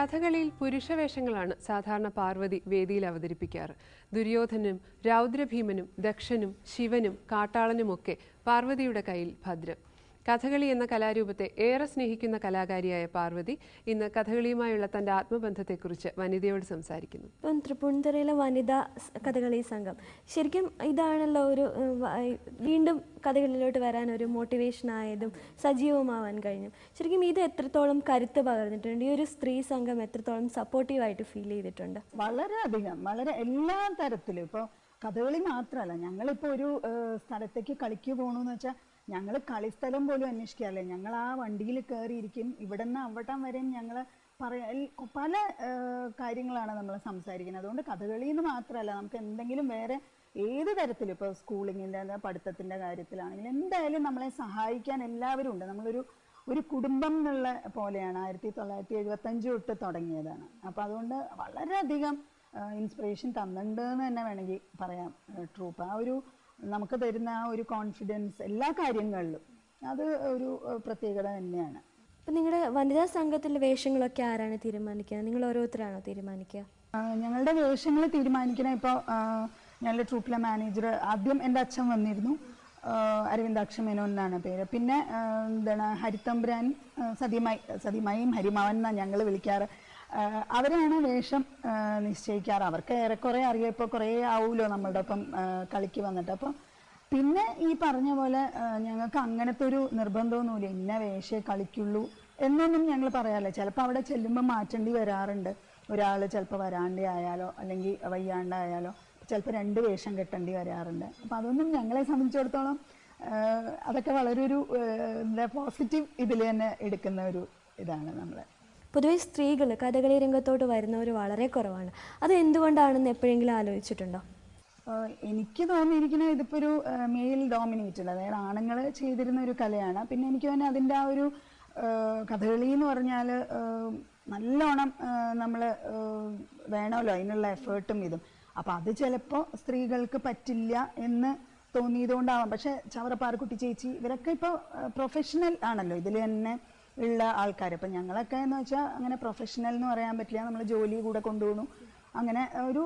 കഥകളിയിൽ പുരുഷവേഷങ്ങളാണ് സാധാരണ പാർവതി വേദിയിൽ അവതരിപ്പിക്കാറ്. ദുര്യോധനും രൗദ്രഭീമനും ദക്ഷനും ശിവനും കാട്ടാളനുമൊക്കെ പാർവതിയുടെ കയ്യിൽ ഭദ്രം. കഥകളി എന്ന കലാരൂപത്തെ ഏറെ സ്നേഹിക്കുന്ന കലാകാരിയായ പാർവതി ഇന്ന് കഥകളിയുമായുള്ള തന്റെ ആത്മബന്ധത്തെക്കുറിച്ച് വനിതയോട് സംസാരിക്കുന്നു. തൃപ്പൂണിത്തുറയിലെ വനിതാ കഥകളി സംഘം ശരിക്കും ഇതാണല്ലോ ഒരു വീണ്ടും കഥകളിലോട്ട് വരാൻ ഒരു മോട്ടിവേഷൻ ആയതും സജീവമാവാൻ കഴിഞ്ഞു. ശരിക്കും ഇത് എത്രത്തോളം കരുത്ത് പകർന്നിട്ടുണ്ട്? ഈ ഒരു സ്ത്രീ സംഘം എത്രത്തോളം സപ്പോർട്ടീവായിട്ട് ഫീൽ ചെയ്തിട്ടുണ്ട്? വളരെയധികം, വളരെ എല്ലാ തരത്തിലും. ഇപ്പോൾ കഥകളി മാത്രമല്ല, ഞങ്ങളിപ്പോൾ ഒരു സ്ഥലത്തേക്ക് കളിക്ക് പോകണമെന്ന് വെച്ചാൽ ഞങ്ങൾ കളിസ്ഥലം പോലും അന്വേഷിക്കാറില്ല. ഞങ്ങൾ ആ വണ്ടിയിൽ കയറിയിരിക്കും. ഇവിടെ നിന്ന് അവിടം വരെയും ഞങ്ങൾ പല കാര്യങ്ങളാണ് നമ്മൾ സംസാരിക്കുന്നത്. അതുകൊണ്ട് കഥകളി എന്ന് മാത്രമല്ല, നമുക്ക് എന്തെങ്കിലും വേറെ ഏത് തരത്തിലും, ഇപ്പോൾ സ്കൂളിങ്ങിൻ്റെ പഠിത്തത്തിൻ്റെ കാര്യത്തിലാണെങ്കിലും എന്തായാലും നമ്മളെ സഹായിക്കാൻ എല്ലാവരും ഉണ്ട്. നമ്മളൊരു കുടുംബം എന്നുള്ള പോലെയാണ്. 1975 തൊട്ട് തുടങ്ങിയതാണ്. അപ്പോൾ അതുകൊണ്ട് വളരെയധികം ഇൻസ്പിറേഷൻ തന്നിട്ടുണ്ട് എന്ന് തന്നെ വേണമെങ്കിൽ പറയാം ട്രൂപ്പ്. ആ ഒരു നമുക്ക് തരുന്ന ആ ഒരു കോൺഫിഡൻസ് എല്ലാ കാര്യങ്ങളിലും അത് ഒരു പ്രത്യേകത തന്നെയാണ്. ഇപ്പം നിങ്ങളുടെ വനിതാ സംഘത്തിലെ വേഷങ്ങളൊക്കെ ആരാണ് തീരുമാനിക്കുക? നിങ്ങൾ ഓരോരുത്തരാണോ തീരുമാനിക്കുക? ഞങ്ങളുടെ വേഷങ്ങൾ തീരുമാനിക്കണ ഇപ്പോൾ ഞങ്ങളുടെ ട്രൂപ്പിലെ മാനേജർ ആദ്യം എൻ്റെ അച്ഛൻ വന്നിരുന്നു. അരവിന്ദാക്ഷ മേനോൻ എന്നാണ് പേര്. പിന്നെ എന്താണ് ഹരിതമ്പ്രാൻ, സതിമായും ഹരിമാവൻ എന്നാണ് ഞങ്ങൾ വിളിക്കാറ്. അവരാണ് വേഷം നിശ്ചയിക്കാറ്. അവർക്ക് ഏറെക്കുറെ അറിയാം. ഇപ്പോൾ കുറേ ആവുമല്ലോ നമ്മളുടെ ഒപ്പം കളിക്ക് വന്നിട്ട്. അപ്പോൾ പിന്നെ ഈ പറഞ്ഞ പോലെ ഞങ്ങൾക്ക് അങ്ങനത്തെ ഒരു നിർബന്ധമൊന്നുമില്ല, ഇന്ന വേഷേ കളിക്കുള്ളൂ എന്നൊന്നും ഞങ്ങൾ പറയാറില്ല. ചിലപ്പോൾ അവിടെ ചെല്ലുമ്പോൾ മാറ്റേണ്ടി വരാറുണ്ട്. ഒരാൾ ചിലപ്പോൾ വരാണ്ടി ആയാലോ അല്ലെങ്കിൽ വയ്യാണ്ടായാലോ ചിലപ്പോൾ 2 വേഷം കെട്ടേണ്ടി വരാറുണ്ട്. അപ്പോൾ അതൊന്നും ഞങ്ങളെ സംബന്ധിച്ചിടത്തോളം അതൊക്കെ വളരെ ഒരു എന്താ പോസിറ്റീവ് ഇതിൽ തന്നെ എടുക്കുന്ന ഒരു ഇതാണ് നമ്മൾ. പൊതുവെ സ്ത്രീകൾ കഥകളി രംഗത്തോട്ട് വരുന്നവർ വളരെ കുറവാണ്. അത് എന്തുകൊണ്ടാണെന്ന് എപ്പോഴെങ്കിലും ആലോചിച്ചിട്ടുണ്ടോ? എനിക്ക് തോന്നിയിരിക്കുന്നത് ഇതിപ്പോൾ ഒരു മെയിൽ ഡോമിനേറ്റഡ്, അതായത് ആണുങ്ങൾ ചെയ്തിരുന്ന ഒരു കലയാണ്. പിന്നെ എനിക്ക് തന്നെ അതിൻ്റെ ആ ഒരു കഥകളി എന്ന് പറഞ്ഞാൽ നല്ലോണം നമ്മൾ വേണമല്ലോ അതിനുള്ള എഫേർട്ടും ഇതും. അപ്പം അത് ചിലപ്പോൾ സ്ത്രീകൾക്ക് പറ്റില്ല എന്ന് തോന്നിയതുകൊണ്ടാവാം. പക്ഷേ ചവറപ്പാറക്കുട്ടി ചേച്ചി ഇവരൊക്കെ ഇപ്പോൾ പ്രൊഫഷണൽ ആണല്ലോ ഇതിൽ തന്നെ ഉള്ള ആൾക്കാർ. ഇപ്പം ഞങ്ങളൊക്കെ എന്ന് വെച്ചാൽ അങ്ങനെ പ്രൊഫഷണൽ എന്ന് പറയാൻ പറ്റില്ല. നമ്മൾ ജോലി കൂടെ കൊണ്ടുപോകണു, അങ്ങനെ ഒരു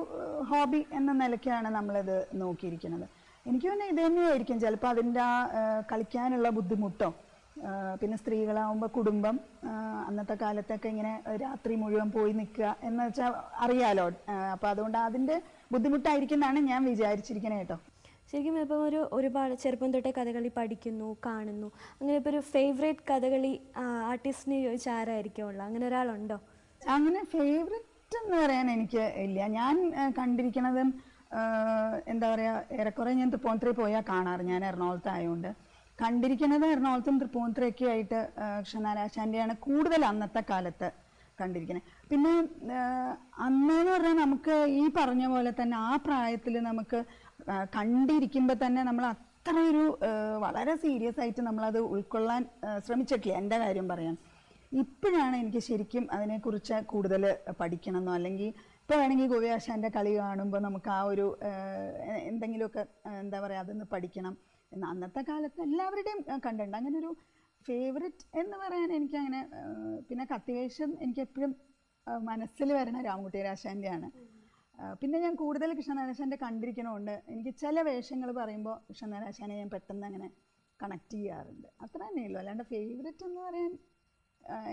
ഹോബി എന്ന നിലയ്ക്കാണ് നമ്മളിത് നോക്കിയിരിക്കുന്നത്. എനിക്ക് തന്നെ ഇത് തന്നെയായിരിക്കും ചിലപ്പോൾ അതിൻ്റെ ആ കളിക്കാനുള്ള ബുദ്ധിമുട്ടോ, പിന്നെ സ്ത്രീകളാവുമ്പോൾ കുടുംബം, അന്നത്തെ കാലത്തൊക്കെ ഇങ്ങനെ രാത്രി മുഴുവൻ പോയി നിൽക്കുക എന്ന് വെച്ചാൽ അറിയാലോ. അപ്പോൾ അതുകൊണ്ട് അതിൻ്റെ ബുദ്ധിമുട്ടായിരിക്കും എന്നാണ് ഞാൻ വിചാരിച്ചിരിക്കുന്നത് കേട്ടോ. ശരിക്കും ഇപ്പം ഒരുപാട് ചെറുപ്പം തൊട്ടേ കഥകളി പഠിക്കുന്നു, കാണുന്നു. അങ്ങനെ ഇപ്പോൾ ഒരു ഫേവറേറ്റ് കഥകളി ആർട്ടിസ്റ്റിനെ ചോദിച്ചാൽ ആരായിരിക്കും ഉള്ളത്? അങ്ങനെ ഒരാളുണ്ടോ? അങ്ങനെ ഫേവറേറ്റ് എന്ന് പറയാൻ എനിക്ക് ഇല്ല. ഞാൻ കണ്ടിരിക്കുന്നതും എന്താ പറയുക, ഏറെക്കുറെ ഞാൻ തൃപ്പൂണിത്തുറയിൽ പോയാൽ കാണാറ്. ഞാൻ എറണാകുളത്തായതുകൊണ്ട് കണ്ടിരിക്കുന്നത് എറണാകുളത്തും തൃപ്പൂണിത്തുറയൊക്കെ ആയിട്ട് കൃഷ്ണനാരാശാൻ്റെയാണ് കൂടുതൽ അന്നത്തെ കാലത്ത് കണ്ടിരിക്കുന്നത്. പിന്നെ അന്നെന്ന് പറഞ്ഞാൽ നമുക്ക് ഈ പറഞ്ഞ പോലെ തന്നെ ആ പ്രായത്തിൽ നമുക്ക് കണ്ടിരിക്കുമ്പോൾ തന്നെ നമ്മൾ അത്രയൊരു വളരെ സീരിയസ് ആയിട്ട് നമ്മളത് ഉൾക്കൊള്ളാൻ ശ്രമിച്ചിട്ടില്ല. എൻ്റെ കാര്യം പറയാൻ ഇപ്പോഴാണ് എനിക്ക് ശരിക്കും അതിനെക്കുറിച്ച് കൂടുതൽ പഠിക്കണമെന്നോ, അല്ലെങ്കിൽ ഇപ്പോൾ വേണമെങ്കിൽ ഗോപിയാശാൻ്റെ കളി കാണുമ്പോൾ നമുക്ക് ആ ഒരു എന്തെങ്കിലുമൊക്കെ എന്താ പറയുക അതൊന്ന് പഠിക്കണം എന്ന് അന്നത്തെ കാലത്ത് എല്ലാവരുടെയും കണ്ടിട്ടുണ്ട്. അങ്ങനെ ഒരു ഫേവററ്റ് എന്ന് പറയാൻ എനിക്കങ്ങനെ. പിന്നെ കത്തിവേഷം എനിക്കെപ്പോഴും മനസ്സിൽ വരണ രാമകുട്ടിരാശാൻ്റെയാണ്. പിന്നെ ഞാൻ കൂടുതൽ കൃഷ്ണനാരാശാൻ്റെ കണ്ടിരിക്കണമുണ്ട്. എനിക്ക് ചില വേഷങ്ങൾ പറയുമ്പോൾ കൃഷ്ണനാരാശാനെ ഞാൻ പെട്ടെന്ന് അങ്ങനെ കണക്ട് ചെയ്യാറുണ്ട്. അത്ര തന്നെയുള്ളൂ. അല്ലാണ്ട് ഫേവററ്റ് എന്ന് പറയാൻ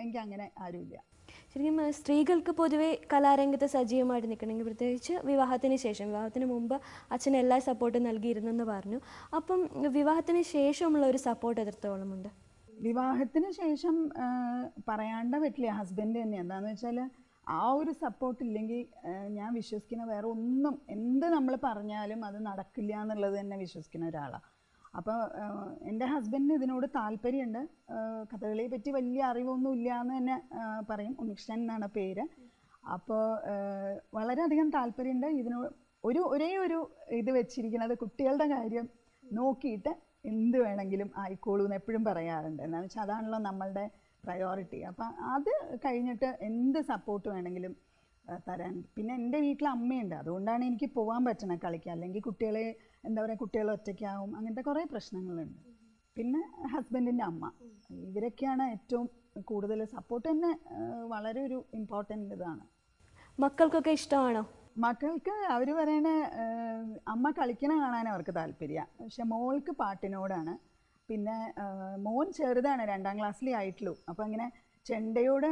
എനിക്കങ്ങനെ ആരുമില്ല. ശരിക്കും സ്ത്രീകൾക്ക് പൊതുവേ കലാരംഗത്ത് സജീവമായിട്ട് നിൽക്കണമെങ്കിൽ, പ്രത്യേകിച്ച് വിവാഹത്തിന് ശേഷം, വിവാഹത്തിന് മുമ്പ് അച്ഛൻ എല്ലാ സപ്പോർട്ടും നൽകിയിരുന്നെന്ന് പറഞ്ഞു. അപ്പം വിവാഹത്തിന് ശേഷമുള്ള ഒരു സപ്പോർട്ട് എത്രത്തോളമുണ്ട്? വിവാഹത്തിന് ശേഷം പറയാണ്ട പറ്റില്ല. ഹസ്ബൻഡ് തന്നെ എന്താണെന്ന് വെച്ചാൽ ആ ഒരു സപ്പോർട്ട് ഇല്ലെങ്കിൽ ഞാൻ വിശ്വസിക്കുന്ന വേറെ ഒന്നും എന്ത് നമ്മൾ പറഞ്ഞാലും അത് നടക്കില്ല എന്നുള്ളത് തന്നെ വിശ്വസിക്കുന്ന ഒരാളാണ്. അപ്പോൾ എൻ്റെ ഹസ്ബൻഡിന് ഇതിനോട് താല്പര്യമുണ്ട്. കഥകളിയെ പറ്റി വലിയ അറിവൊന്നും ഇല്ല എന്ന് തന്നെ പറയും. ഉണ്ണികൃഷ്ണൻ എന്നാണ് പേര്. അപ്പോൾ വളരെയധികം താല്പര്യമുണ്ട്. ഇതിനോട് ഒരേ ഒരു ഇത് വെച്ചിരിക്കുന്നത് കുട്ടികളുടെ കാര്യം നോക്കിയിട്ട് എന്ത് വേണമെങ്കിലും ആയിക്കോളൂ എന്ന് എപ്പോഴും പറയാറുണ്ട്. എന്താണെന്ന് വെച്ചാൽ അതാണല്ലോ നമ്മളുടെ പ്രയോറിറ്റി. അപ്പം അത് കഴിഞ്ഞിട്ട് എന്ത് സപ്പോർട്ട് വേണമെങ്കിലും തരാൻ. പിന്നെ എൻ്റെ വീട്ടിൽ അമ്മയുണ്ട്, അതുകൊണ്ടാണ് എനിക്ക് പോകാൻ പറ്റണത് കളിക്കാൻ. അല്ലെങ്കിൽ കുട്ടികളെ എന്താ പറയുക, കുട്ടികൾ ഒറ്റയ്ക്കാവും, അങ്ങനത്തെ കുറേ പ്രശ്നങ്ങളുണ്ട്. പിന്നെ ഹസ്ബൻഡിൻ്റെ അമ്മ, ഇവരൊക്കെയാണ് ഏറ്റവും കൂടുതൽ സപ്പോർട്ട് തന്നെ വളരെ ഒരു ഇമ്പോർട്ടൻ്റ് ഇതാണ്. മക്കൾക്കൊക്കെ ഇഷ്ടമാണോ? മക്കൾക്ക് അവർ പറയണ അമ്മ കളിക്കണ കാണാൻ അവർക്ക് താല്പര്യമാണ്, പക്ഷെ മോൾക്ക് പാട്ടിനോടാണ്. പിന്നെ മോൻ ചെറുതാണ്, 2ാം ക്ലാസ്സിലേ ആയിട്ടുള്ളൂ. അപ്പോൾ അങ്ങനെ ചെണ്ടയോട്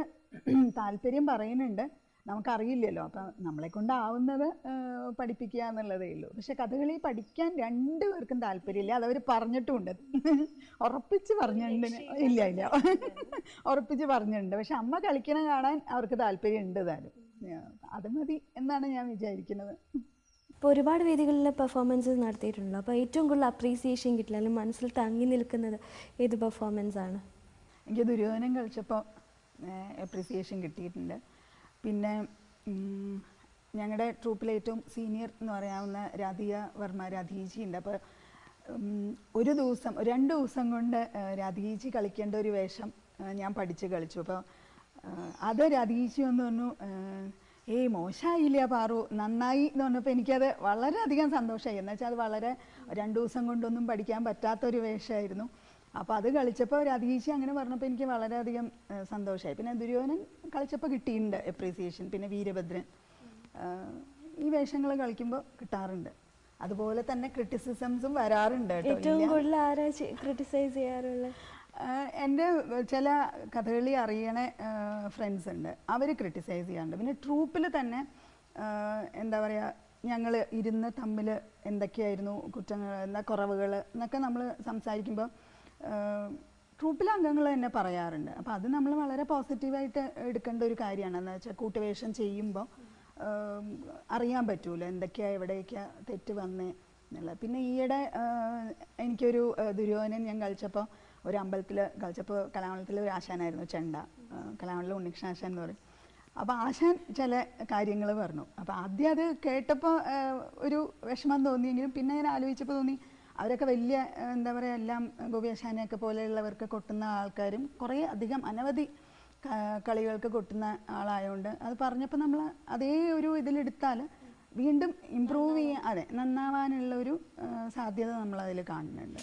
താല്പര്യം പറയുന്നുണ്ട്. നമുക്കറിയില്ലല്ലോ, അപ്പം നമ്മളെ കൊണ്ടാവുന്നത് പഠിപ്പിക്കുക എന്നുള്ളതേ ഉള്ളൂ. പക്ഷെ കഥകളി പഠിക്കാൻ 2 പേർക്കും താല്പര്യമില്ല, അതവർ പറഞ്ഞിട്ടുമുണ്ട്. ഉറപ്പിച്ച് പറഞ്ഞിട്ടുണ്ട്. ഇല്ല ഉറപ്പിച്ച് പറഞ്ഞിട്ടുണ്ട്. പക്ഷെ അമ്മ കളിക്കണ കാണാൻ അവർക്ക് താല്പര്യം ഉണ്ട് താനും. അത് മതി എന്നാണ് ഞാൻ വിചാരിക്കുന്നത്. ഇപ്പോൾ ഒരുപാട് വേദികളിൽ പെർഫോമൻസസ് നടത്തിയിട്ടുണ്ടല്ലോ, അപ്പോൾ ഏറ്റവും കൂടുതൽ അപ്രീസിയേഷൻ കിട്ടില്ല അല്ലെങ്കിൽ മനസ്സിൽ തങ്ങി നിൽക്കുന്നത് ഏത് പെർഫോമൻസ് ആണ്? എനിക്ക് ദുര്യോധനം കളിച്ചപ്പോൾ അപ്രീസിയേഷൻ കിട്ടിയിട്ടുണ്ട്. പിന്നെ ഞങ്ങളുടെ ട്രൂപ്പിലെ ഏറ്റവും സീനിയർ എന്ന് പറയാവുന്ന രാധിക വർമ്മ, രാധികേച്ചി ഉണ്ട്. അപ്പോൾ ഒരു ദിവസം 2 ദിവസം കൊണ്ട് രാധികേച്ചി കളിക്കേണ്ട ഒരു വേഷം ഞാൻ പഠിച്ച് കളിച്ചു. അപ്പോൾ അത് രാധികേച്ചി എന്ന് പറഞ്ഞു, ഏയ് മോശമായില്ല പാറു, നന്നായി എന്ന് പറഞ്ഞപ്പോൾ എനിക്കത് വളരെയധികം സന്തോഷമായി. എന്ന് വെച്ചാൽ അത് വളരെ 2 ദിവസം കൊണ്ടൊന്നും പഠിക്കാൻ പറ്റാത്തൊരു വേഷമായിരുന്നു. അപ്പോൾ അത് കളിച്ചപ്പോൾ രാധികേച്ചി അങ്ങനെ പറഞ്ഞപ്പോൾ എനിക്ക് വളരെയധികം സന്തോഷമായി. പിന്നെ ദുര്യോധനൻ കളിച്ചപ്പോൾ കിട്ടിയിട്ടുണ്ട് അപ്രീസിയേഷൻ. പിന്നെ വീരഭദ്രൻ, ഈ വേഷങ്ങൾ കളിക്കുമ്പോൾ കിട്ടാറുണ്ട്. അതുപോലെ തന്നെ ക്രിറ്റിസിസംസും വരാറുണ്ട്. ഏറ്റവും കൂടുതൽ ആരാ ക്രിട്ടിസൈസ് ചെയ്യാറുള്ളത്? എൻ്റെ ചില കഥകളി അറിയണ ഫ്രണ്ട്സ് ഉണ്ട്, അവർ ക്രിട്ടിസൈസ് ചെയ്യാറുണ്ട്. പിന്നെ ട്രൂപ്പിൽ തന്നെ എന്താ പറയുക, ഞങ്ങൾ ഇരുന്ന് തമ്മിൽ എന്തൊക്കെയായിരുന്നു കുറ്റങ്ങൾ, എന്താ കുറവുകൾ എന്നൊക്കെ നമ്മൾ സംസാരിക്കുമ്പോൾ ട്രൂപ്പിലെ അംഗങ്ങൾ തന്നെ പറയാറുണ്ട്. അപ്പോൾ അത് നമ്മൾ വളരെ പോസിറ്റീവായിട്ട് എടുക്കേണ്ട ഒരു കാര്യമാണ്. എന്ന് വെച്ചാൽ കൂട്ടുവേഷം ചെയ്യുമ്പോൾ അറിയാൻ പറ്റൂല എന്തൊക്കെയാണ് എവിടെയൊക്കെയാണ് തെറ്റ് വന്നേ എന്നുള്ളത്. പിന്നെ ഈയിടെ എനിക്കൊരു ദുര്യോധനൻ ഞാൻ കളിച്ചപ്പോൾ ഒരു അമ്പലത്തിൽ കളിച്ചപ്പോൾ, കലാമണ്ഡലത്തിൽ ഒരു ആശാനായിരുന്നു ചെണ്ട, കലാമണ്ഡലം ഉണ്ണികൃഷ്ണ ആശാൻ എന്ന് പറയും. അപ്പോൾ ആശാൻ ചില കാര്യങ്ങൾ പറഞ്ഞു. അപ്പോൾ ആദ്യം അത് കേട്ടപ്പോൾ ഒരു വിഷമം തോന്നിയെങ്കിലും പിന്നെ ഞാൻ ആലോചിച്ചപ്പോൾ തോന്നി അവരൊക്കെ വലിയ എന്താ പറയുക, എല്ലാം ഗോപി ആശാനെയൊക്കെ പോലെയുള്ളവർക്ക് കൊട്ടുന്ന ആൾക്കാരും കുറേ അധികം അനവധി കളികൾക്ക് കൊട്ടുന്ന ആളായതുകൊണ്ട് അത് പറഞ്ഞപ്പോൾ നമ്മൾ അതേ ഒരു ഇതിലെടുത്താൽ വീണ്ടും ഇമ്പ്രൂവ് ചെയ്യാൻ, അതെ, നന്നാവാനുള്ള ഒരു സാധ്യത നമ്മളതിൽ കാണുന്നുണ്ട്.